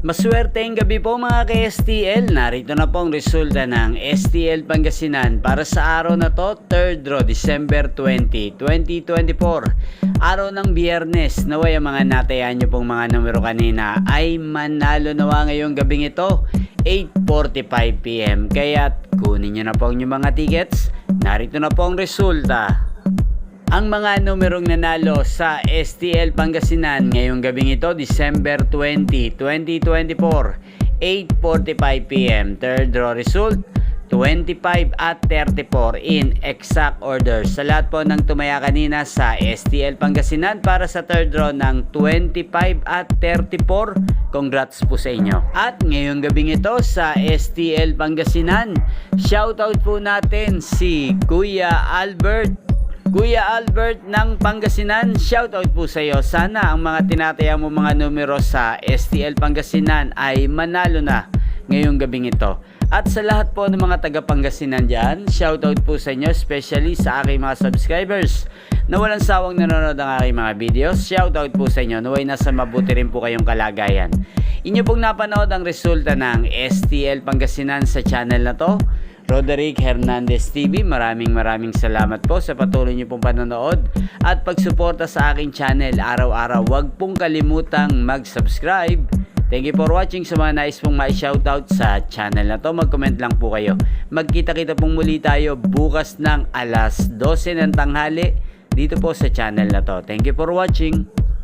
Maswerteng gabi po mga ka-STL. Narito na po ang resulta ng STL Pangasinan para sa araw na to, 3rd draw, December 20, 2024. Araw ng Biyernes. Naway ang mga natayan nyo pong mga numero kanina ay manalo nawa ngayong gabing ito, 8:45 PM. Kaya kunin nyo na po ang inyong mga tickets. Narito na po ang resulta. Ang mga numerong nanalo sa STL Pangasinan ngayong gabing ito, December 20, 2024, 8:45 PM. Third draw result, 25 at 34 in exact order. Sa lahat po ng tumaya kanina sa STL Pangasinan para sa third draw ng 25 at 34, congrats po sa inyo. At ngayong gabing ito sa STL Pangasinan, shoutout po natin si Kuya Albert. Kuya Albert ng Pangasinan, shoutout po sa iyo. Sana ang mga tinataya mo mga numero sa STL Pangasinan ay manalo na ngayong gabing ito. At sa lahat po ng mga taga Pangasinan dyan, shoutout po sa inyo, especially sa aking mga subscribers na walang sawang nanonood ng aking mga videos. Shoutout po sa inyo, naway nasa mabuti rin po kayong kalagayan. Inyo pong napanood ang resulta ng STL Pangasinan sa channel na to, Roderick Hernandez TV. Maraming salamat po sa patuloy niyo pong panonood at pagsuporta sa aking channel araw-araw. Huwag pong kalimutang mag-subscribe. Thank you for watching. Sa mga nais pong ma-shoutout sa channel na to, mag-comment lang po kayo. Magkita-kita pong muli tayo bukas ng alas 12 ng tanghali dito po sa channel na to. Thank you for watching.